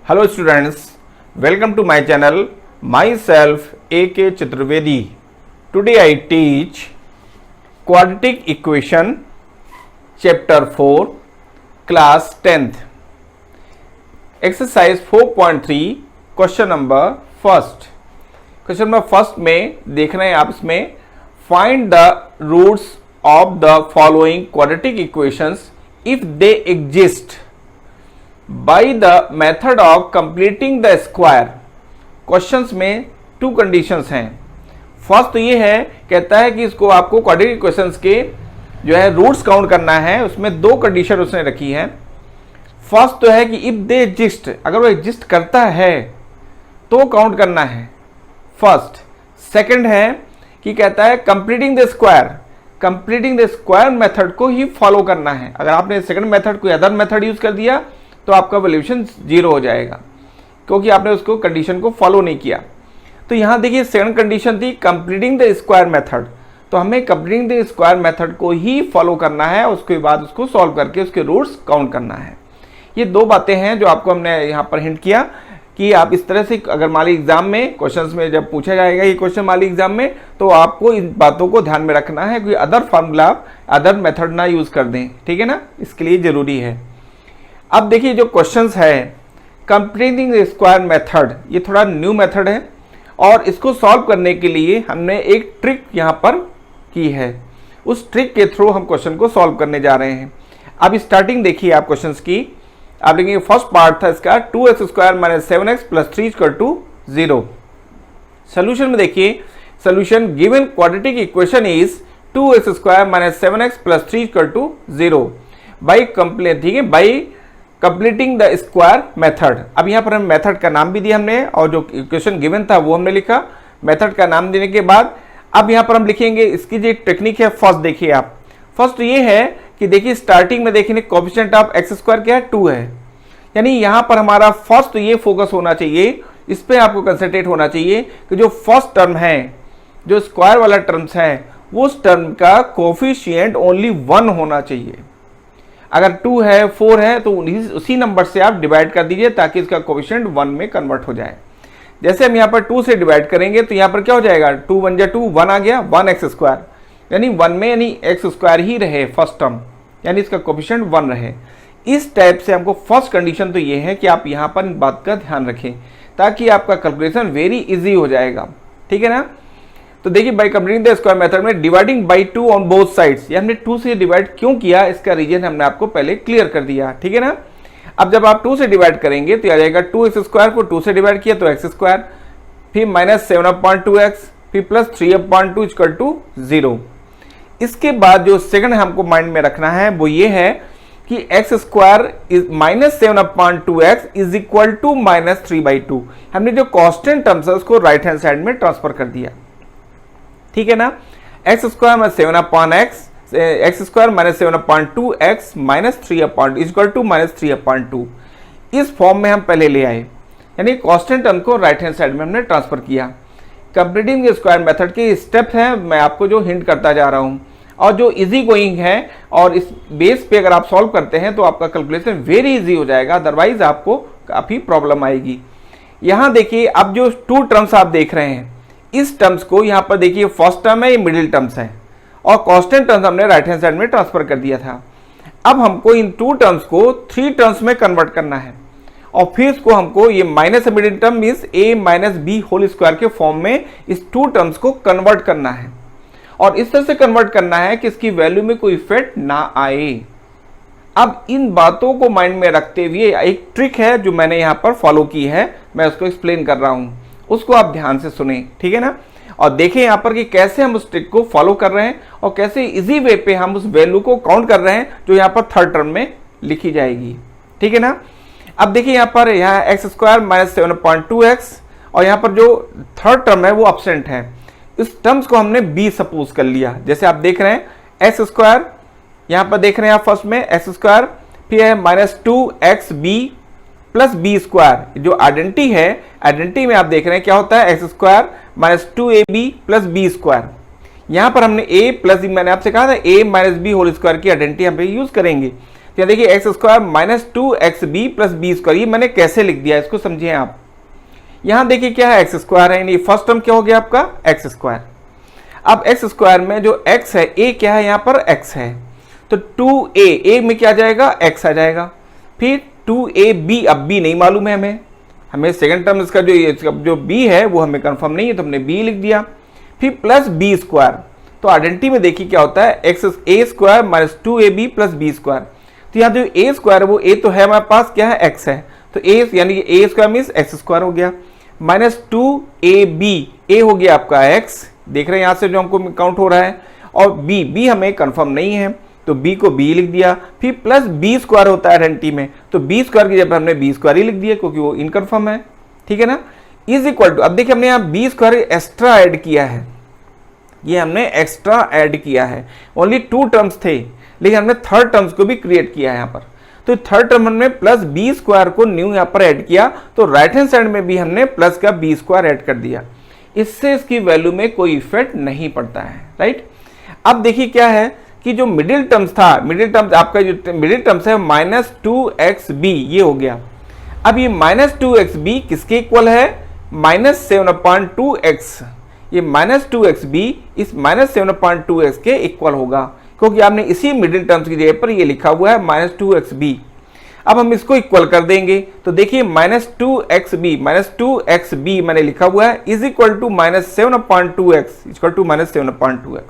Hello students, welcome to my channel. Myself A.K. Chaturvedi. Today I teach quadratic equation chapter 4 class 10th. Exercise 4.3 question number first. Question number first में देख रहे हैं आप, इसमें find the roots of the following quadratic equations if they exist by the method of completing the square. Questions में two conditions हैं. First तो ये है, कहता है कि इसको आपको क्वाड्रेटिक इक्वेशंस के जो है रूट्स काउंट करना है. उसमें दो कंडीशन उसने रखी है. फर्स्ट तो है कि इफ दे एग्जिस्ट, अगर वो एग्जिस्ट करता है तो काउंट करना है फर्स्ट. सेकंड है कि कहता है completing the square, completing the square method को ही फॉलो करना है. अगर आपने सेकंड मेथड कोई अदर मेथड यूज कर दिया तो आपका वैल्यूएशन 0 हो जाएगा, क्योंकि आपने उसको कंडीशन को फॉलो नहीं किया. तो यहां देखिए सेकंड कंडीशन थी कंप्लीटिंग द स्क्वायर मेथड, तो हमें कंप्लीटिंग द स्क्वायर मेथड को ही फॉलो करना है. उसके बाद उसको सॉल्व करके उसके रूट्स काउंट करना है. ये दो बातें हैं जो आपको हमने यहाँ पर हिंट किया कि आप इस तरह से, अगर मान ली एग्जाम में क्वेश्चंस में जब पूछा जाएगा ये क्वेश्चन मान ली एग्जाम में, तो आपको इन बातों को ध्यान में रखना है कि अदर फार्मूला अदर मेथड ना यूज कर दें. ठीक है ना, इसके लिए जरूरी है. अब देखिए जो क्वेश्चंस है कंप्लीटिंग द स्क्वायर मेथड, ये थोड़ा न्यू मेथड है और इसको सॉल्व करने के लिए हमने एक ट्रिक यहाँ पर की है. उस ट्रिक के थ्रू हम क्वेश्चन को सॉल्व करने जा रहे हैं. अब स्टार्टिंग देखिए आप क्वेश्चंस की. आप देखेंगे फर्स्ट पार्ट था इसका 2x square minus 7x plus 3 equal to 0. Solution में देखिए, solution given quadratic equation is 2x square minus 7x plus 3 equal to 0 by complete, ठीक है, by completing the square method. अब यहाँ पर हम मेथड का नाम भी दिया हमने और जो इक्वेशन गिवन था वो हमने लिखा. मेथड का नाम देने के बाद अब यहाँ पर हम लिखेंगे इसकी जो टेक्निक है. फर्स्ट देखिए आप, फर्स्ट ये है कि देखिए स्टार्टिंग में देखिए कोएफिशिएंट ऑफ एक्स स्क्वायर क्या है, 2 है. यानी यहां पर हमारा फर्स्ट तो ये फोकस होना चाहिए, इस पे आपको कंसंट्रेट होना चाहिए कि जो फर्स्ट टर्म है, जो स्क्वायर वाला टर्म्स है, उस टर्म का कोएफिशिएंट ओनली 1 होना चाहिए. अगर 2 है 4 है तो उसी नंबर से आप डिवाइड कर दीजिए ताकि इसका कोएफिशिएंट 1 में कन्वर्ट हो जाए. जैसे हम यहाँ पर 2 से डिवाइड करेंगे तो यहाँ पर क्या हो जाएगा, 2 1 जा 2, 1 आ गया, 1 एक्स स्क्वायर, यानी 1 में यानी एक्स स्क्वायर ही रहे फर्स्ट टर्म, यानी इसका कोएफिशिएंट 1 रहे. इस टाइप से हमको फर्स्ट कंडीशन तो ये है कि आप यहाँ पर इन बात का ध्यान रखें ताकि आपका कैलकुलेशन वेरी इजी हो जाएगा. ठीक है ना. तो देखिए by completing the square method में dividing by 2 on both sides, ये हमने 2 से डिवाइड क्यों किया इसका रीजन हमने आपको पहले क्लियर कर दिया. ठीक है ना. अब जब आप 2 से डिवाइड करेंगे तो आ जाएगा 2x स्क्वायर को 2 से डिवाइड किया तो एक्स स्क्वायर, फिर माइनस 7/2x, फिर प्लस 3/2 इक्वल टू 0. इसके बाद जो सेकंड हमको माइंड में रखना है वो ये है कि X square is minus 7/2x is equal to minus 3/2. हमने जो कांस्टेंट टर्म्स है उसको राइट हैंड साइड में ट्रांसफर कर दिया. ठीक है ना. X square minus 7/x, X square minus 7/2x minus 3 equal to minus 3/2. इस फॉर्म में हम पहले ले आए, यानी कांस्टेंट टर्म को राइट हैंड साइड में हमने ट्रांसफर किया. कंप्लीटिंग द स्क्वायर मेथड के स्टेप हैं, मैं आपको जो हिंट करता जा रहा हूं और जो इजी गोइंग है, और इस बेस पे अगर आप सॉल्व करते हैं तो आपका कैलकुलेशन वेरी इजी हो जाएगा, अदरवाइज आपको काफी प्रॉब्लम आएगी. यहां देखिए अब जो 2 टर्म्स आप देख रहे हैं, इस टर्म्स को यहां पर देखिए फर्स्ट टर्म है, ये मिडिल टर्म्स है और कांस्टेंट टर्म्स हमने राइट हैंड साइड में ट्रांसफर कर दिया था. अब हमको इन 2 टर्म्स को 3 टर्म्स में कन्वर्ट करना है और फिर इसको हमको ये minus middle term means a minus B whole square के फॉर्म में इस 2 टर्म्स को कन्वर्ट करना है. और इस तरह से कन्वर्ट करना है कि इसकी वैल्यू में कोई इफेक्ट ना आए. अब इन बातों को माइंड में रखते हुए एक ट्रिक है जो मैंने यहाँ पर फॉलो की है, मैं उसको एक्सप्लेन कर रहा हूँ, उसको आप ध्यान से सुने. ठीक है ना. और देखें यहाँ पर कि कैसे हम उस ट्रिक को फॉलो कर रहे हैं और कैसे इजी वे पे हम उस वैल्यू को काउंट कर रहे हैं जो यहाँ पर थर्ड टर्म में लिखी जाएगी. ठीक है ना. अब देखिए यहाँ पर एक्स स्क्वायर माइनस 7/2x और यहाँ पर जो थर्ड टर्म है वो एब्सेंट है. इस टर्म्स को हमने b सपोज कर लिया. जैसे आप देख रहे हैं एक्स स्क्वायर, यहाँ पर देख रहे हैं आप फर्स्ट में एक्स स्क्वायर, फिर है minus 2xb plus B square. जो आइडेंटिटी है, आइडेंटिटी में आप देख रहे हैं क्या होता है, x square minus 2ab plus B square. यहाँ पर हमने a प्लस, मैंने आपसे कहा था a minus B whole square की आइडेंटिटी यहाँ पे यूज करेंगे. तो देखिए X square minus 2xb plus B square, ये मैंने कैसे लिख दिया इसको समझिए आप। यहां देखिए क्या है, एक्स स्क्वायर है, यानी फर्स्ट टर्म क्या हो गया आपका एक्स स्क्वायर। अब एक्स स्क्वायर में जो x है, a क्या है, यहां पर x है, तो 2a में क्या आ जाएगा, x आ जाएगा। फिर 2ab, अब b नहीं मालूम है हमें सेकंड टर्म इसका जो b है वो हमें कंफर्म नहीं है, तो हमने b लिख दिया। फिर प्लस बी स्क्वायर, तो आइडेंटिटी में देखिए क्या होता है, X A square minus 2ab plus B square. तो यहाँ जो a स्क्वायर है वो a तो है हमारे पास, क्या है, x है, तो a यानी a square means x square हो गया, माइनस 2ab, a हो गया आपका x, देख रहे हैं यहाँ से जो हमको काउंट हो रहा है, और b हमें कंफर्म नहीं है तो b को b लिख दिया। फिर प्लस बी स्क्वायर होता है आइडेंटिटी में, तो बी स्क्वायर की जगह हमने बी स्क्वायर ही लिख दिया क्योंकि वो इनकन्फर्म है, ठीक है ना। इज इक्वल टू, अब देखिए हमने यहाँ बी स्क्वायर एक्स्ट्रा ऐड किया है, ये हमने एक्स्ट्रा ऐड किया है, ओनली 2 टर्म्स थे लेकिन हमने थर्ड टर्म्स को भी क्रिएट किया है यहाँ पर, तो थर्ड टर्म हमने प्लस बी स्क्वायर को न्यू यहाँ पर ऐड किया, तो राइट हैंड साइड में भी हमने प्लस का बी स्क्वायर ऐड कर दिया, इससे इसकी वैल्यू में कोई इफेक्ट नहीं पड़ता है, राइट। अब देखिए क्या है कि जो मिडिल टर्म्स था, मिडिल टर्म्स आपका जो मिडिल टर्म्स है माइनस 2xb, ये हो गया। अब ये माइनस 2xb किसके इक्वल है, माइनस 7/2x, ये माइनस 2xb इस माइनस 7/2x के इक्वल होगा, क्योंकि आपने इसी मिडिल टर्म्स की जगह पर ये लिखा हुआ है माइनस 2xb। अब हम इसको इक्वल कर देंगे, तो देखिए माइनस 2xb मैंने लिखा हुआ है is equal to minus 7/2x equal to minus 7/2x।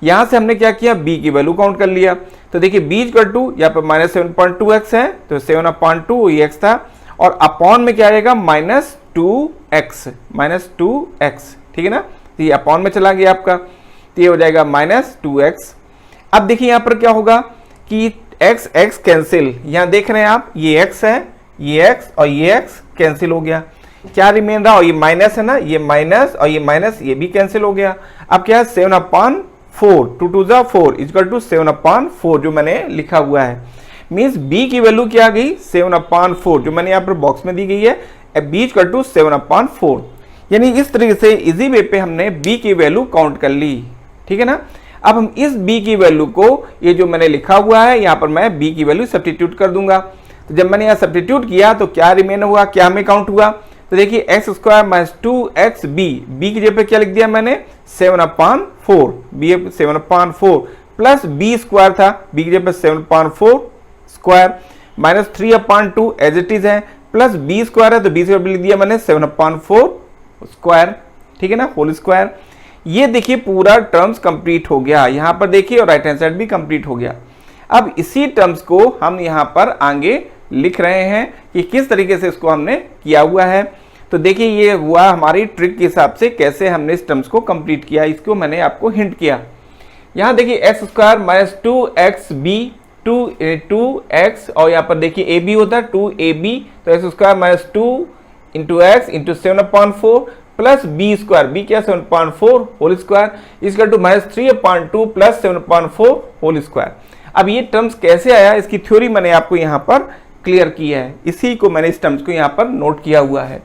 यहां से हमने क्या किया, b की वैल्यू काउंट कर लिया, तो देखिए b इक्वल टू यहाँ पर माइनस 7/2x है, तो 7/2 ये x था, और अपॉन में क्या आएगा माइनस 2x, ठीक है ना, तो ये अपॉन में चला गया आपका, तो ये हो जाएगा माइनस 2x। अब देखिए यहाँ पर क्या होगा कि x कैंसिल, यहाँ देख रहे हैं आप, ये x है, ये x और ये x कैंसिल हो गया, क्या रिमेन रहा, और ये माइनस है ना, ये माइनस और ये माइनस ये भी कैंसिल हो गया। अब क्या है 7/4, 2 2 जा 4 इक्वल टू 7/4 जो मैंने लिखा हुआ है, मीन्स b की वैल्यू क्या आ गई 7/4 जो मैंने यहाँ पर बॉक्स में दी गई है, b इक्वल टू 7/4, यानी इस तरीके से इजी वे पे हमने b की वैल्यू काउंट कर ली, ठीक है ना। अब हम इस b की वैल्यू को, ये जो मैंने लिखा हुआ है यहाँ पर मैं b की वैल्यू सब्स्टिट्यूट कर दूंगा, तो जब मैंने यहाँ सब्स्टिट्यूट किया तो क्या रिमेन हुआ, क्या हमें काउंट हुआ, तो देखिए X square minus 2xb, b की जगह पे क्या लिख दिया मैंने 7/4, b 7/4 प्लस b स्क्वायर था, b की जगह पे 7/4 square minus 3/2 as it is है, प्लस b स्क्वायर है तो b स्क्वायर लिख दिया मैंने 7/4 स्क्वायर, ठीक है ना, होल स्क्वायर। ये देखिए पूरा टर्म्स कंप्लीट हो गया, यहां पर देखिए, और राइट हैंड साइड भी कंप्लीट हो गया। अब इसी टर्म्स को हम यहां पर आगे लिख रहे हैं कि किस तरीके से इसको हमने किया हुआ है, तो देखिए ये हुआ हमारी ट्रिक के हिसाब से कैसे हमने इस टर्म्स को कंप्लीट किया, इसको मैंने आपको हिंट किया। यहां देखिए X square minus 2xb 2x, और यहाँ पर देखिए ab होता है 2ab, तो x square minus 2 into X into 7/4 plus B square, B क्या 7/4 whole square equal to minus 3/2 plus 7/4 whole square. अब ये टर्म्स कैसे आया, इसकी थ्योरी मैंने आपको यहाँ पर क्लियर किया है, इसी को मैंने इस टर्म्स को यहाँ पर नोट किया हुआ है।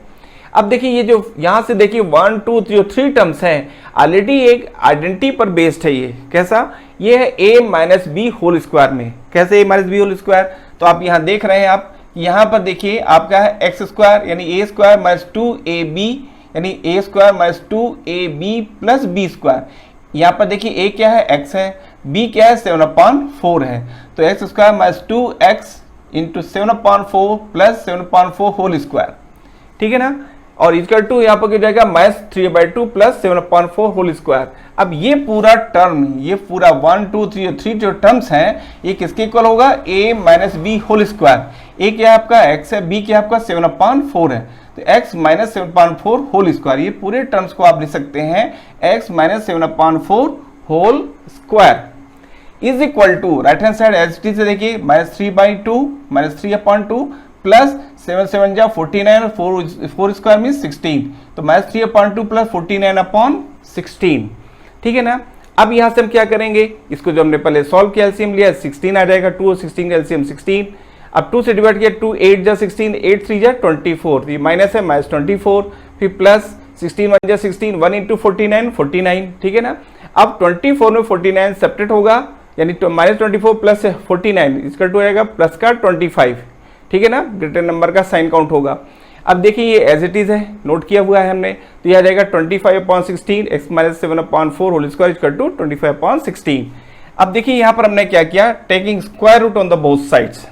अब देखिए ये जो यहाँ से देखिए 1 2 3 टर्म्स हैं, ऑलरेडी एक आइडेंटिटी पर बेस्ड है, ये कैसा, ये है a minus B whole square में, कैसे a minus B whole square, तो आप यहाँ देख रहे हैं, आप यहाँ पर देखिए आपका है एक्स स्क्वायर यानी a स्क्वायर माइनस 2ab यानी a square minus 2ab plus B square, यहाँ पर देखिए a क्या है x है, b क्या है 7/4 है, तो x square minus 2x into 7/4 plus 7/4 whole square, ठीक है ना, और इक्वल टू यहाँ पर क्या जाएगा माइनस 3/2 प्लस 7/4 होल स्क्वायर। अब ये पूरा टर्म, ये पूरा 1 2 3 जो टर्म्स हैं, ये किसके इक्वल होगा, a minus B whole square, a क्या है आपका x है, b क्या आपका 7/4 है, तो x माइनस 7/4 होल स्क्वायर, ये पूरे टर्म्स को आप लिख सकते हैं x minus 7/4 whole square is equal to right hand side H T से देखिए माइनस 3/2 माइनस 3/2 प्लस 7 7 जा 49 और 4 स्क्वायर मीन 16, तो माइनस 3/2 प्लस 49/16, ठीक है ना। अब यहां से हम क्या करेंगे, इसको जो हमने पहले सॉल्व किया एलसीएम लिया 16 आ जाएगा, 2 और 16 का एलसीएम 16, अब 2 से डिवाइड किया 2 8 जा 16 8 3 जा 24, ये माइनस है माइनस 24, फिर प्लस 16 1 जा 16 1 इंटू 49 49, ठीक है ना। अब 24 में 49 सेपरेट होगा यानी -24 प्लस 49 इसका टू आएगा प्लस का 25, ठीक है ना, ग्रेटर नंबर का साइन काउंट होगा। अब देखिए ये एज इट इज है, नोट किया हुआ है हमने, तो ये आ जाएगा 25/16 x - 7/4 whole square equal to 25/16। अब देखिए यहाँ पर हमने क्या किया, taking square root on the both sides,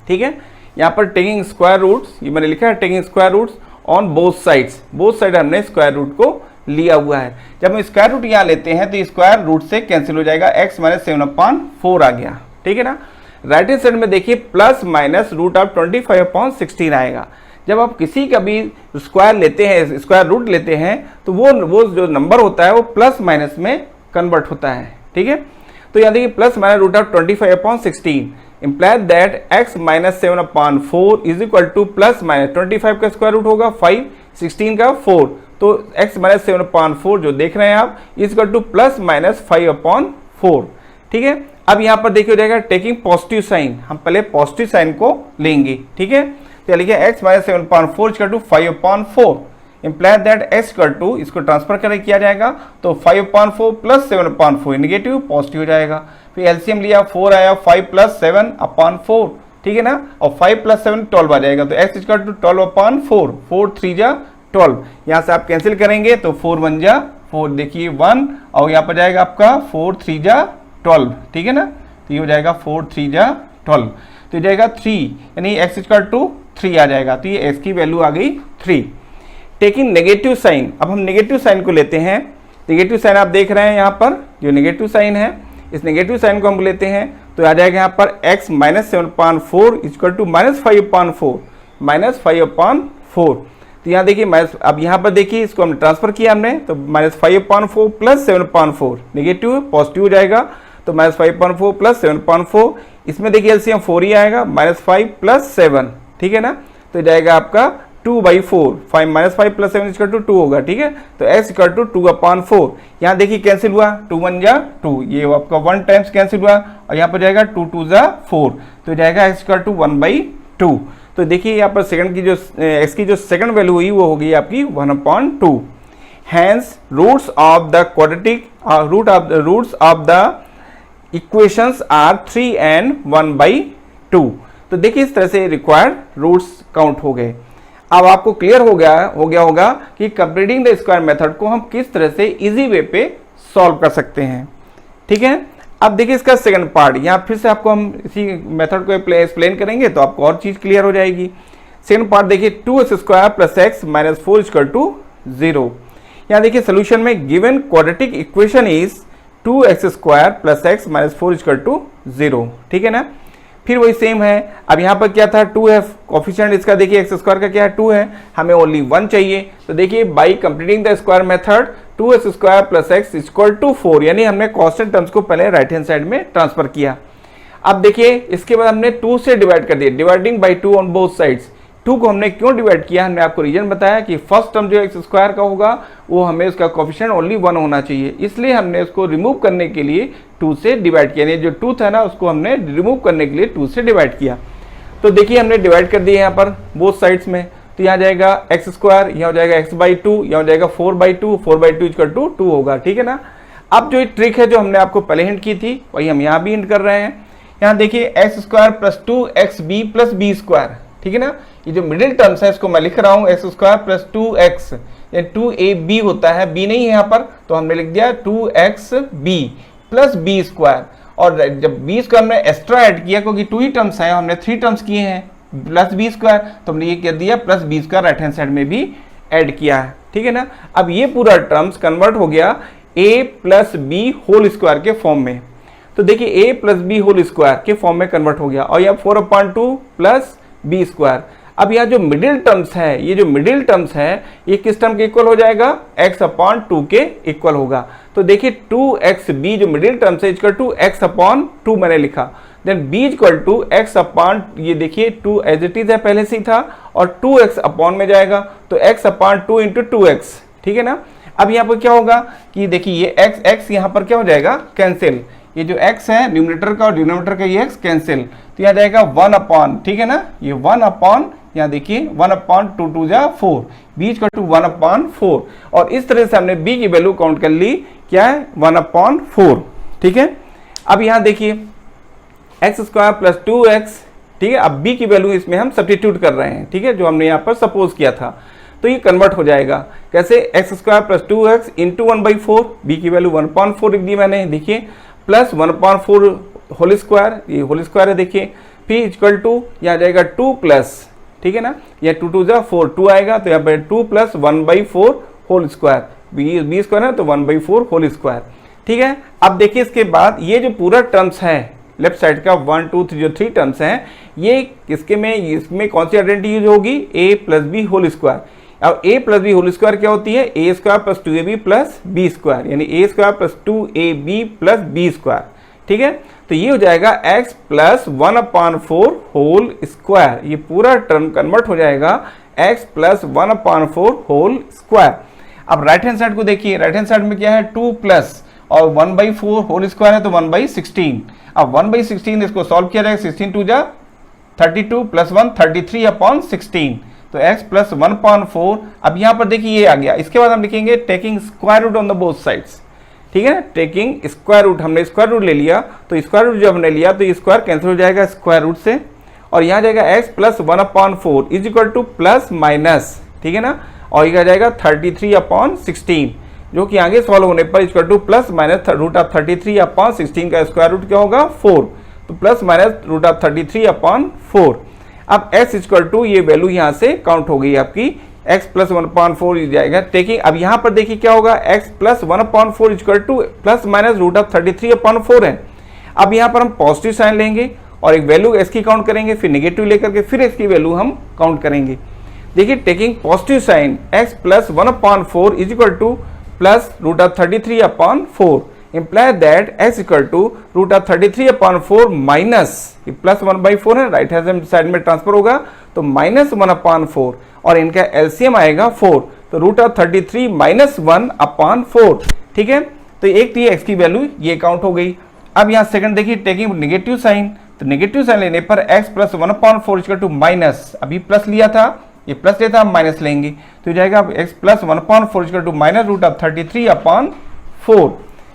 ठीक है, यहाँ पर टेकिंग स्क्वायर रूट्स, ये मैंने लिखा है taking square roots on both sides, both side हमने स्क्वायर रूट को लिया हुआ है। जब हम स्क्वायर रूट यहाँ लेते हैं तो स्क्वायर रूट से कैंसिल हो जाएगा, x - 7/4 आ गया, ठीक है ना। राइट हैंड साइड में देखिए प्लस माइनस रूट ऑफ 25/16 आएगा। जब आप किसी का भी स्क्वायर लेते हैं, स्क्वायर रूट लेते हैं, तो वो जो नंबर होता है वो प्लस माइनस में कन्वर्ट होता है, ठीक है। तो यहाँ देखिए plus minus root of 25/16 implies that x - 7/4 is equal to plus minus 25 का स्क्वायर रूट होगा 5, 16 का 4, तो x - 7/4 जो देख रहे हैं आप is equal to plus minus 5/4, ठीक है। अब यहाँ पर देखिए हो जाएगा टेकिंग पॉजिटिव साइन, हम पहले पॉजिटिव साइन को लेंगे, ठीक है। तो लिखिए x - 7/4 equal to 5/4 implies that x equal to, इसको ट्रांसफर करके किया जाएगा तो 5/4 प्लस 7/4 नेगेटिव पॉजिटिव हो जाएगा। फिर एलसीएम लिया 4 आया, 5 + 7/4, ठीक है ना, और 5 + 7 12 आ जाएगा, तो x इक्वल टू 12/4, 4 3 जा 12, यहाँ से आप कैंसिल करेंगे तो 4 1 जा 4, देखिए 1 और यहाँ पर जाएगा आपका 4 3 जा 12, ठीक है ना, तो ये हो जाएगा 4 3 जा 12, तो ये जाएगा 3, यानी x इक्वल टू 3 आ जाएगा, तो ये x की वैल्यू आ गई 3। टेकिंग नेगेटिव साइन, अब हम नेगेटिव साइन को लेते हैं, नेगेटिव साइन आप देख रहे हैं यहाँ पर जो नेगेटिव साइन है, इस नेगेटिव साइन को हम लेते हैं तो आ जाएगा यहाँ पर x - 7/4 इक्वल टू -5/4, -5/4, तो यहाँ देखिए अब यहाँ पर देखिए इसको हमने ट्रांसफर किया हमने, तो -5/4 प्लस 7/4 नेगेटिव पॉजिटिव हो जाएगा, तो -5/4 प्लस 7/4, इसमें देखिए एलसीएम 4 ही आएगा, -5 + 7, ठीक है ना, तो जाएगा आपका 2/4, -5 + 7 इक्वल टू 2 होगा, ठीक है। तो x इक्वल टू 2/4, यहाँ देखिए कैंसिल हुआ, 2 1 जा 2, ये आपका 1 टाइम्स कैंसिल हुआ, और यहाँ पर जाएगा 2 2 जा 4, तो जाएगा x इक्वल टू 1/2। तो देखिए यहाँ पर सेकंड की जो x की जो सेकंड वैल्यू हुई वो होगी आपकी 1/2। Hence roots of the quadratic roots of the equations are 3 and 1/2। तो देखिए इस तरह से रिक्वायर्ड रूट्स काउंट हो गए। अब आपको क्लियर हो गया होगा कि कंप्लीटिंग द स्क्वायर मेथड को हम किस तरह से इजी वे पे सॉल्व कर सकते हैं, ठीक है। अब देखिए इसका सेकंड पार्ट, यहाँ फिर से आपको हम इसी मेथड को एक्सप्लेन करेंगे तो आपको और चीज क्लियर हो जाएगी। सेकंड पार्ट देखिए 2x² + x - 4 इक्वल टू 0। यहाँ देखिए सोल्यूशन में given quadratic equation is 2x² + x - 4 equal to 0, ठीक है ना। फिर वही सेम है, अब यहाँ पर क्या था 2 है, कोफिशिएंट इसका देखिए x² का क्या है 2 है, हमें ओनली 1 चाहिए, तो देखिए by completing the square method 2x² + x equal to 4, यानी हमने कांस्टेंट टर्म्स को पहले राइट हैंड साइड में ट्रांसफर किया। अब देखिए इसके बाद हमने 2 से डिवाइड कर दिया, dividing by 2 on both sides. 2 को हमने क्यों डिवाइड किया, हमने आपको रीजन बताया कि फर्स्ट टर्म जो x² का होगा वो हमें उसका कोफिशिएंट ओनली 1 होना चाहिए, इसलिए हमने उसको रिमूव करने के लिए 2 से डिवाइड किया, यानी जो 2 था ना उसको हमने रिमूव करने के लिए 2 से डिवाइड किया। तो देखिए हमने डिवाइड कर दिया यहाँ पर बोथ साइड्स में, तो यहाँ जाएगा x², यहाँ हो जाएगा x/2, यहाँ हो जाएगा 4/2, 4/2 इक्वल टू 2 होगा, ठीक है ना। अब जो ट्रिक है जो हमने आपको पहले हिंट की थी वही हम यहाँ भी हिंट कर रहे हैं। यहाँ देखिए x² + 2xb + b², ठीक है ना, ये जो मिडिल टर्म्स है इसको मैं लिख रहा हूँ x² + 2x, ये 2ab होता है, b नहीं है यहाँ पर, तो हमने लिख दिया 2xb + b², और जब b² हमने एक्स्ट्रा ऐड किया क्योंकि 2 ही टर्म्स हैं, हमने 3 टर्म्स किए हैं प्लस b², तो हमने ये कर दिया plus b² right hand side में भी ऐड किया है, ठीक है ना। अब ये पूरा टर्म्स कन्वर्ट हो गया a + b होल स्क्वायर के फॉर्म में, तो देखिए a + b होल स्क्वायर के फॉर्म में कन्वर्ट हो गया, और यहाँ 4/2 + b²। अब यहाँ जो मिडिल टर्म्स है, ये जो मिडिल टर्म्स है ये किस टर्म के इक्वल हो जाएगा, x/2 के इक्वल होगा। तो देखिए 2xb जो मिडिल टर्म्स है इक्वल टू x/2 मैंने लिखा, then b equal to x upon, ये देखिए 2 एज इट इज है पहले से ही था, और 2x अपॉन में जाएगा तो x/2 इंटू 2x, ठीक है ना। अब यहाँ पर क्या होगा कि देखिए ये x यहाँ पर क्या हो जाएगा कैंसिल, ये जो x है न्यूमरेटर का और डिनोमिनेटर का ये x कैंसिल, तो यहाँ जाएगा 1 अपॉन, ठीक है ना, ये 1 अपॉन, यहाँ देखिए 1/2 2 जा 4, b इक्वल टू 1/4, और इस तरह से हमने b की वैल्यू काउंट कर ली, क्या है 1/4, ठीक है। अब यहाँ देखिए एक्स स्क्वायर प्लस 2x, ठीक है। अब b की वैल्यू इसमें हम सब्स्टिट्यूट कर रहे हैं, ठीक है, जो हमने यहाँ पर सपोज किया था, तो ये कन्वर्ट हो जाएगा कैसे, x square plus 2x into 1/4, b की वैल्यू 1/4 लिख दी मैंने, देखिए, प्लस 1/4 होल स्क्वायर, ये होल स्क्वायर है देखिए, फिर इक्वल टू यहाँ जाएगा 2 प्लस, ठीक है ना, ये 2 2 जा 4, 2 आएगा, तो यहाँ पर 2 plus 1/4 whole square, b square है तो 1/4 होल स्क्वायर, ठीक है। अब देखिए इसके बाद ये जो पूरा टर्म्स है लेफ्ट साइड का 1 2 3 जो 3 टर्म्स हैं, ये किसके में, इसमें कौन सी आइडेंटिटी यूज होगी, a plus b whole square. अब a plus b whole square क्या होती है, a square plus 2ab plus B square, यानी a square plus 2ab plus B square, ठीक है। तो ये हो जाएगा x प्लस 1/4 होल स्क्वायर, ये पूरा टर्म कन्वर्ट हो जाएगा x प्लस 1/4 होल स्क्वायर। अब राइट हैंड साइड को देखिए, राइट हैंड साइड में क्या है, 2 प्लस और 1/4 होल स्क्वायर है तो 1/16। अब 1/16 इसको सॉल्व किया जाएगा, 16 2 जा 32 प्लस 1 33/16, तो x प्लस 1/4। अब यहाँ पर देखिए ये आ गया, इसके बाद हम लिखेंगे taking square root on the both sides, ठीक है, टेकिंग स्क्वायर रूट, हमने स्क्वायर रूट ले लिया, तो स्क्वायर रूट जो हमने लिया तो ये स्क्वायर कैंसिल हो जाएगा स्क्वायर रूट से, और यहाँ जाएगा x plus 1/4 is equal to plus minus, ठीक है ना, और ये आ जाएगा 33/16, जो कि आगे सॉल्व होने पर equal to plus minus root of 33/16 का स्क्वायर रूट क्या होगा 4, तो प्लस माइनस रूट ऑफ 33/4। अब x इक्वल टू ये वैल्यू यहाँ से काउंट हो गई आपकी, x प्लस 1/4 जाएगा टेकिंग। अब यहाँ पर देखिए क्या होगा, x plus 1/4 equal to plus minus root of 33/4 है। अब यहाँ पर हम पॉजिटिव साइन लेंगे और एक वैल्यू x की काउंट करेंगे, फिर नेगेटिव लेकर के फिर x की वैल्यू हम काउंट करेंगे। देखिए taking positive sign x plus 1/4 is equal to plus root of 33/4 imply that x equal to root of 33/4 minus plus 1/4 है, राइट हैंड साइड में ट्रांसफर होगा तो माइनस 1/4 और इनका एलसीएम आएगा 4, तो रूट ऑफ 33 माइनस 1/4, ठीक है। तो एक तो ये x की वैल्यू ये काउंट हो गई। अब यहाँ सेकंड देखिए टेकिंग नेगेटिव साइन, तो नेगेटिव साइन लेने पर x plus 1/4 equal to minus, अभी प्लस लिया था, ये प्लस लेता हम माइनस लेंगे, तो जाएगा x plus 1/4 equal to minus root of 33/4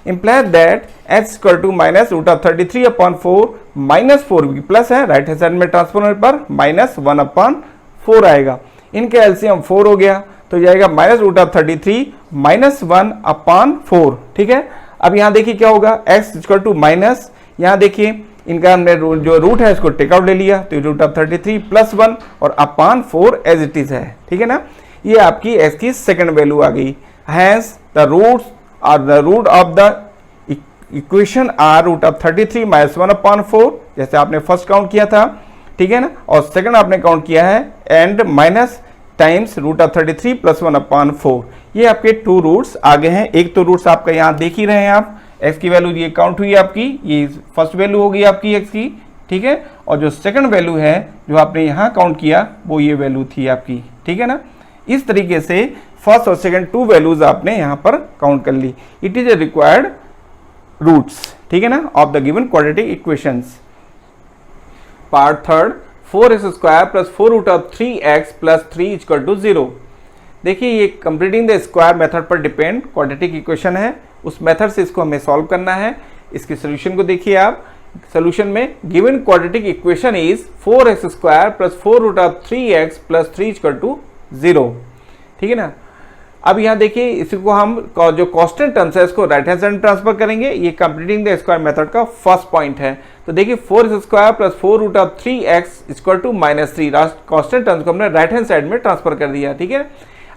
imply that x equal to minus root of 33/4 minus 4 plus है, राइट हैंड साइड में ट्रांसफर होने पर माइनस 1/4 आएगा, इनके एलसीएम 4 हो गया, तो जाएगा माइनस रूट ऑफ 33 माइनस 1/4, ठीक है। अब यहाँ देखिए क्या होगा, x इक्वल टू माइनस, यहाँ देखिए इनका हमने जो रूट है इसको टेकआउट ले लिया, तो रूट ऑफ 33 प्लस 1 और /4 एज इट इज है, ठीक है ना। ये आपकी x की सेकंड वैल्यू आ गई। हैंस द रूट्स और the root of the equation are root of 33 minus 1/4, जैसे आपने फर्स्ट काउंट किया था, ठीक है ना, और सेकंड आपने काउंट किया है and minus times root of 33 plus 1/4। ये आपके 2 रूट्स आगे हैं। एक तो रूट्स आपका यहाँ देख ही रहे हैं आप, x की वैल्यू ये काउंट हुई आपकी, ये फर्स्ट वैल्यू होगी आपकी x की, ठीक है, और जो सेकंड वैल्यू है जो आपने यहाँ काउंट किया वो ये वैल्यू थी आपकी, ठीक है ना। इस तरीके से फर्स्ट और सेकंड 2 वैल्यूज आपने यहाँ पर काउंट कर ली। It is a required roots, ठीक है ना, of the given quadratic equations. Part third, 4x square plus 4 root of 3x plus 3 equal to 0। देखिए ये कंप्लीटिंग द स्क्वायर मेथड पर डिपेंड क्वाड्रेटिक इक्वेशन है, उस मेथड से इसको हमें सॉल्व करना है। इसके सोल्यूशन को देखिए आप, सोल्यूशन में given quadratic equation is 4x square plus 4 root of 3x plus 3 equal to 0, ठीक है ना। अब यहाँ देखिए इसको हम जो कांस्टेंट टर्म्स है इसको राइट हैंड साइड में ट्रांसफर करेंगे, ये कंप्लीटिंग द स्क्वायर मेथड का फर्स्ट पॉइंट है। तो देखिए 4x square plus 4 root of 3x equal to -3, constant terms को हमने राइट हैंड साइड में ट्रांसफर कर दिया, ठीक है।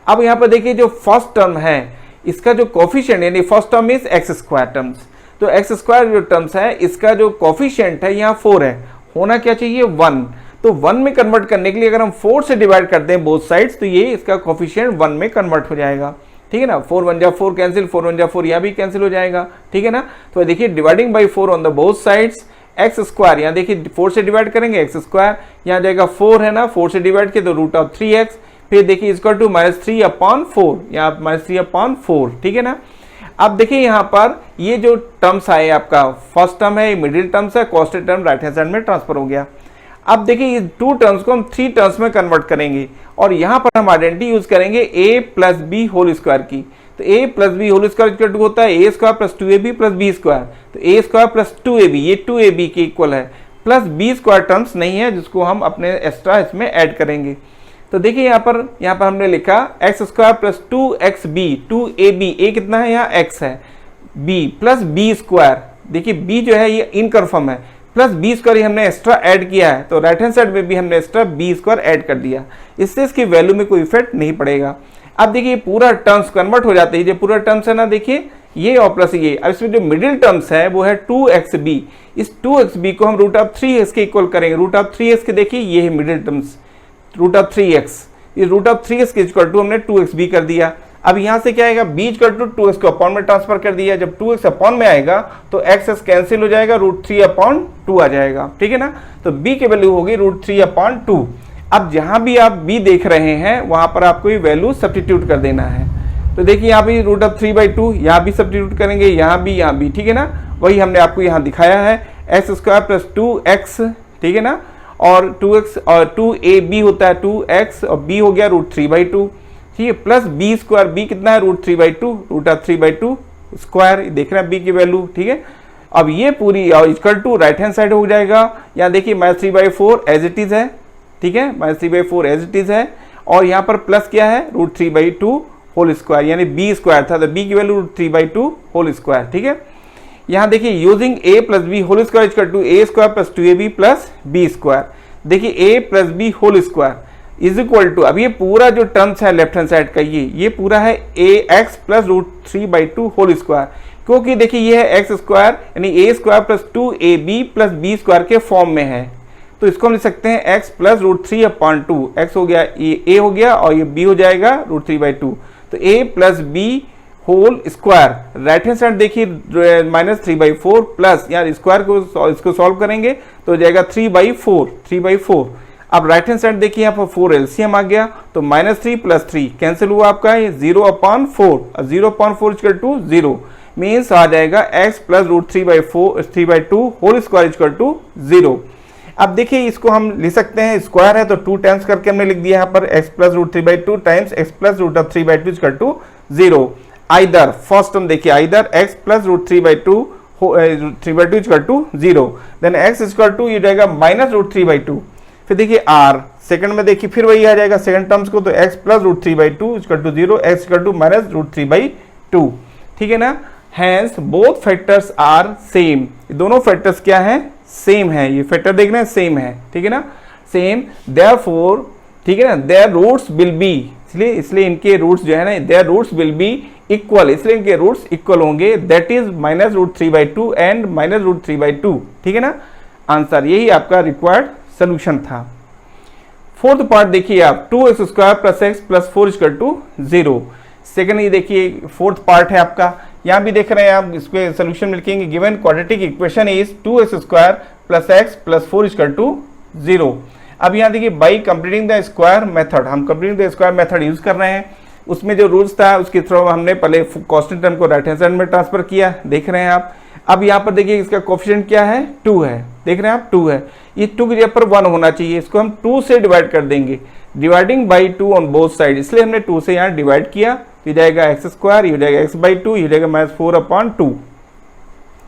अब यहाँ पर देखिए जो फर्स्ट टर्म है इसका जो कोफिशिएंट यानी first term is x square terms, तो एक्स स्क्वायर जो टर्म्स है इसका जो कोफिशिएंट है यहाँ 4 है, होना क्या चाहिए 1, तो 1 में कन्वर्ट करने के लिए अगर हम 4 से डिवाइड करते हैं बोथ साइड्स तो ये इसका कोफिशिएंट 1 में कन्वर्ट हो जाएगा, ठीक है ना। 4 1 जा 4 कैंसिल, 4 1 जा 4 यहाँ भी कैंसिल हो जाएगा, ठीक है ना। तो देखिए dividing by 4 on the both sides, x square यहाँ देखिए 4 से डिवाइड करेंगे एक्स स्क्वायर, यहाँ जाएगा 4 है ना, 4 से डिवाइड किया तो रूट ऑफ 3x, फिर देखिए इक्वल टू -3/4, यहाँ -3/4, ठीक है ना। अब देखिए यहाँ पर ये जो टर्म्स आए आपका फर्स्ट टर्म है, मिडिल टर्म्स है, constant term right hand side में ट्रांसफर हो गया। अब देखिए ये 2 टर्म्स को हम 3 टर्म्स में कन्वर्ट करेंगे और यहाँ पर हम आइडेंटिटी यूज करेंगे a plus b whole square की। तो a plus b whole square equal to होता है a square plus 2ab plus B square, तो a स्क्वायर प्लस 2ab ये 2ab के इक्वल है, प्लस बी स्क्वायर टर्म्स नहीं है जिसको हम अपने एक्स्ट्रा इसमें ऐड करेंगे। तो देखिए यहाँ पर हमने लिखा x square plus 2xb 2ab, a कितना है यहाँ x है, b प्लस बी स्क्वायर, देखिए b जो है ये इनकन्फर्म है, प्लस बी स्क्वायर हमने एक्स्ट्रा ऐड किया है, तो राइट हैंड साइड में भी हमने एक्स्ट्रा बी स्क्वायर ऐड कर दिया, इससे इसकी वैल्यू में कोई इफेक्ट नहीं पड़ेगा। अब देखिए पूरा टर्म्स कन्वर्ट हो जाते हैं, जो पूरा टर्म्स है ना देखिए ये और प्लस ये, अब इसमें जो मिडिल टर्म्स है वो है 2xb, इस 2xb को हम रूट ऑफ 3x के इक्वल करेंगे, रूट ऑफ 3x के देखिए ये है middle terms root of 3x, ये रूट ऑफ 3x के इक्वल टू हमने 2xb कर दिया। अब यहाँ से क्या आएगा, b इक्वल टू 2x को अपॉन में ट्रांसफर कर दिया, जब 2x अपॉन में आएगा तो x कैंसिल हो जाएगा, रूट 3 अपॉन 2 आ जाएगा, ठीक है ना। तो b की वैल्यू होगी रूट 3 अपॉन 2। अब जहां भी आप b देख रहे हैं वहां पर आपको ये वैल्यू सब्स्टिट्यूट कर देना है। तो देखिए यहाँ भी रूट ऑफ 3/2, यहाँ भी सब्स्टिट्यूट करेंगे, यहाँ भी, ठीक है ना, वही हमने आपको यहाँ दिखाया है, एक्स स्क्वायर प्लस 2x, ठीक है ना, और 2x और 2ab होता है 2x और b हो गया रूट 3/2, ठीक है, प्लस बी स्क्वायर, b कितना है रूट 3/2, रूट ऑफ 3/2 स्क्वायर, देख रहे हैं b की वैल्यू, ठीक है। अब ये पूरी equal to right hand side हो जाएगा, यहाँ देखिए -3/4 एज इट इज है, ठीक है, -3/4 एज इट इज है, और यहाँ पर प्लस क्या है रूट 3/2 होल स्क्वायर, यानी b स्क्वायर था तो b की वैल्यू रूट 3/2 होल स्क्वायर, ठीक है। यहाँ देखिए using a plus b whole square equal to a square plus 2ab plus b square, देखिए a plus b whole square is equal to, अब ये पूरा जो टर्म्स है लेफ्ट हैंड साइड का ये पूरा है ax plus root 3/2 whole square, क्योंकि देखिए ये है एक्स स्क्वायर यानी a square plus 2ab plus b square के फॉर्म में है, तो इसको हम लिख सकते हैं x प्लस रूट 3/2, x हो गया a हो गया और ये b हो जाएगा रूट 3/2, तो a plus b whole square, right hand side देखिए -3/4 प्लस यार स्क्वायर को इसको सॉल्व करेंगे तो हो जाएगा 3/4। अब राइट हैंड साइड देखिए यहाँ पर 4 एलसीएम आ गया, तो -3 प्लस 3 कैंसिल हुआ आपका ये 0/4, 0/4 इक्वल टू 0 मीन्स आ जाएगा x plus root 3/2 whole square equal to 0। अब देखिए इसको हम लिख सकते हैं, स्क्वायर है तो 2 टाइम्स करके हमने लिख दिया यहाँ पर x plus root 3/2 times x plus root of 3/2 equal to 0। Either first हम देखिए either x plus root 3/2 equal to 0, then x equal to ये जाएगा माइनस रूट 3/2, फिर देखिए r सेकंड में देखिए फिर वही आ जाएगा सेकंड टर्म्स को, तो x plus root 3/2 equal to 0, x equal to minus root 3/2, ठीक है ना। Hence both factors are same, दोनों फैक्टर्स क्या है सेम है, ये फैक्टर देख रहे हैं सेम है, ठीक है ना, सेम, देयरफॉर, ठीक है ना, देयर रूट्स विल बी, इसलिए इनके रूट्स जो है ना their roots will be equal, इसलिए इनके रूट्स इक्वल होंगे, that is minus root 3/2 and minus root 3/2, ठीक है ना। आंसर यही आपका रिक्वायर्ड सोल्यूशन था। फोर्थ पार्ट देखिए आप 2x square plus x plus 4 equal to 0, second ये देखिए फोर्थ पार्ट है आपका, यहाँ भी देख रहे हैं आप, इसके सोल्यूशन में लिखेंगे given quadratic equation is 2x square plus x plus 4 equal to 0। अब यहाँ देखिए by completing the square method, हम completing the square method use कर रहे हैं, उसमें जो रूल्स था उसके थ्रू हमने पहले कांस्टेंट टर्म को राइट हैंड साइड में ट्रांसफर किया, देख रहे हैं आप। अब यहाँ पर देखिए इसका कोएफिशिएंट क्या है 2 है, देख रहे हैं आप 2 है, ये 2 की जगह पर 1 होना चाहिए, इसको हम 2 से डिवाइड कर देंगे, dividing by 2 on both side, इसलिए हमने 2 से यहाँ डिवाइड किया, ये जाएगा एक्स स्क्वायर, ये हो जाएगा x/2, ये हो जाएगा -4/2,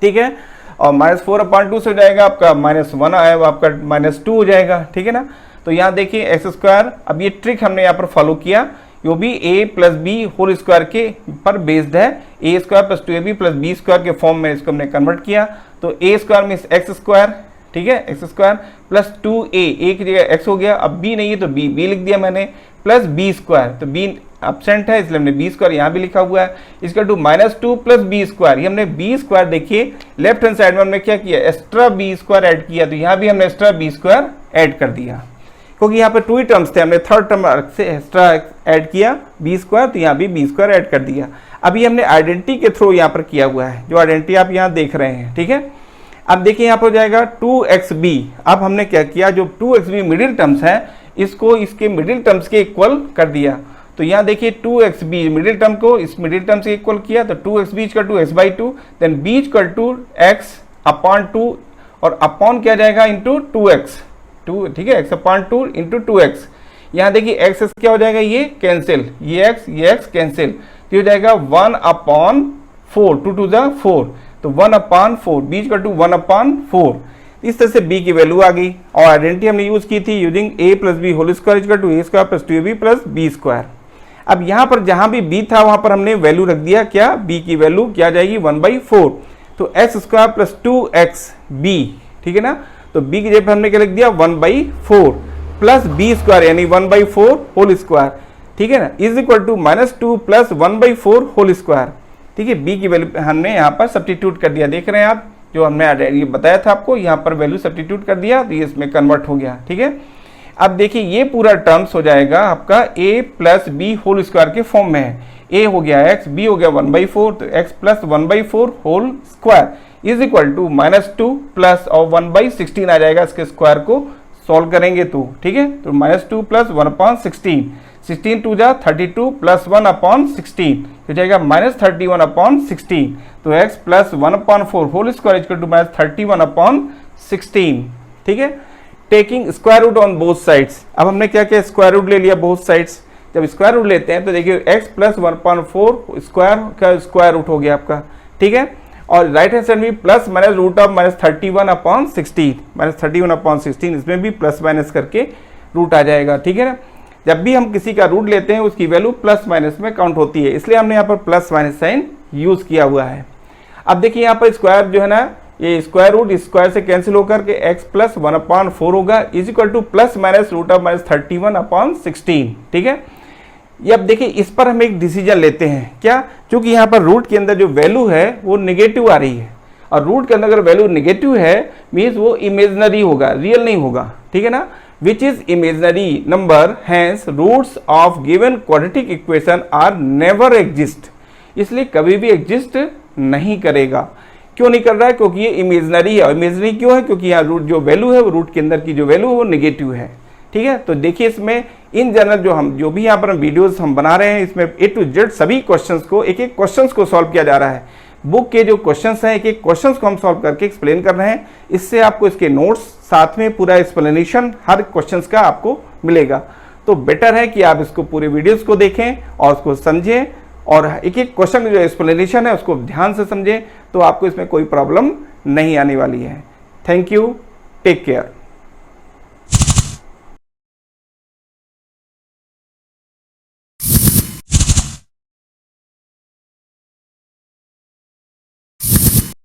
ठीक है, और -4/2 से हो जाएगा आपका -1 आया आपका -2 हो जाएगा, ठीक है ना। तो यहाँ देखिए एक्स स्क्वायर, अब ये ट्रिक हमने यहाँ पर फॉलो किया, जो भी a plus b whole square के पर बेस्ड है, a square plus 2ab plus B square के फॉर्म में इसको हमने कन्वर्ट किया, तो a square means x square, ठीक है, एक्स स्क्वायर प्लस 2a की जगह x हो गया, अब b नहीं है तो b लिख दिया मैंने, प्लस बी स्क्वायर, तो b एब्सेंट है इसलिए हमने बी स्क्वायर यहाँ भी लिखा हुआ है, इसका टू -2 प्लस बी स्क्वायर, ये हमने बी स्क्वायर देखिए लेफ्ट हैंड साइड में हमने क्या किया एक्स्ट्रा बी स्क्वायर ऐड किया, तो यहाँ भी हमने एक्स्ट्रा बी स्क्वायर ऐड कर दिया, क्योंकि यहाँ पे 2 ही टर्म्स थे, हमने थर्ड टर्म से एक्स्ट्रा ऐड किया बी स्क्वायर, तो यहाँ भी बी स्क्वायर ऐड कर दिया। अभी हमने आइडेंटिटी के थ्रू यहाँ पर किया हुआ है, जो आइडेंटिटी आप यहाँ देख रहे हैं, ठीक है। अब देखिए यहाँ पर हो जाएगा 2xb, अब हमने क्या किया, जो 2xb मिडिल टर्म्स है इसको इसके मिडिल टर्म्स के इक्वल कर दिया, तो यहाँ देखिए 2xb मिडिल टर्म को इस मिडिल टर्म से इक्वल किया, तो 2xb equal to x/2, then b equal to x/2 और अपॉन क्या जाएगा इंटू 2x, ठीक है, x/2 इंटू 2x, यहाँ देखिए x क्या हो जाएगा, ये कैंसिल, ये x कैंसिल, तो हो जाएगा 1/4, 2 2 जा 4, तो 1/4, b इक्वल टू 1/4। इस तरह से b की वैल्यू आ गई और आइडेंटिटी हमने यूज की थी using a plus b whole square equal to a square plus 2ab plus b square. अब यहाँ पर जहां भी b था वहां पर हमने वैल्यू रख दिया, क्या b की वैल्यू क्या जाएगी 1/4, तो x स्क्वायर प्लस 2xb, ठीक है ना। तो b की जगह हमने क्या लिख दिया 1/4 प्लस b स्क्वायर यानी 1/4 होल स्क्वायर, ठीक है ना, is equal to -2 plus 1/4 whole square, ठीक है। b की वैल्यू हमने यहाँ पर सब्स्टिट्यूट कर दिया, देख रहे हैं आप, जो हमने ये बताया था आपको, यहाँ पर वैल्यू सब्स्टिट्यूट कर दिया तो ये इसमें कन्वर्ट हो गया, ठीक है। अब देखिए ये पूरा टर्म्स हो जाएगा आपका a plus b whole square के फॉर्म में है। a हो गया x, b हो गया 1/4, तो x plus 1/4 whole square is equal to -2 plus और 1/16 आ जाएगा, इसके स्क्वायर को सॉल्व करेंगे तो, ठीक है। तो -2 प्लस 1/16, 16 2 जा 32 प्लस 1/16 हो जाएगा -31/16, तो x plus 1/4 whole square equal to -31/16, ठीक है। Taking square root on both sides, अब हमने क्या किया स्क्वायर रूट ले लिया बोथ साइड्स। जब स्क्वायर रूट लेते हैं तो देखिए x प्लस 1/4 स्क्वायर का स्क्वायर रूट हो गया आपका, ठीक है। और राइट हैंड साइड भी प्लस माइनस रूट ऑफ -31/16, इसमें भी प्लस माइनस करके रूट आ जाएगा, ठीक है ना। जब भी हम किसी का रूट लेते हैं उसकी वैल्यू प्लस माइनस में काउंट होती है, इसलिए हमने यहाँ पर प्लस माइनस साइन यूज किया हुआ है। अब देखिए यहाँ पर स्क्वायर जो है ना, ये स्क्वायर रूट स्क्वायर से कैंसिल होकर के x प्लस 1/4 होगा is equal to plus minus root of -31/16, ठीक है। ये अब देखिए इस पर हम एक डिसीजन लेते हैं, क्या, क्योंकि यहाँ पर रूट के अंदर जो वैल्यू है वो निगेटिव आ रही है, और रूट के अंदर अगर वैल्यू निगेटिव है मीन्स वो इमेजनरी होगा, रियल नहीं होगा, ठीक है ना। Which is imaginary number, hence roots of given quadratic equation are never exist, इसलिए कभी भी एग्जिस्ट नहीं करेगा। क्यों नहीं कर रहा है, क्योंकि ये इमेजनरी है। इमेजनरी क्यों है, क्योंकि यहाँ रूट जो वैल्यू है वो रूट के अंदर की जो वैल्यू है वो निगेटिव है, ठीक है। तो देखिए इसमें इन जनरल जो भी यहाँ पर वीडियोस हम बना रहे हैं इसमें A to Z सभी क्वेश्चंस को एक एक क्वेश्चंस को सॉल्व किया जा रहा है। बुक के जो क्वेश्चंस हैं एक एक क्वेश्चंस को हम सॉल्व करके एक्सप्लेन कर रहे हैं, इससे आपको इसके नोट्स साथ में पूरा एक्सप्लेनेशन हर क्वेश्चंस का आपको मिलेगा। तो बेटर है कि आप इसको पूरे वीडियोस को देखें और उसको समझें और एक एक क्वेश्चन की जो एक्सप्लेनेशन है उसको ध्यान से समझें, तो आपको इसमें कोई प्रॉब्लम नहीं आने वाली है। Thank you, take care.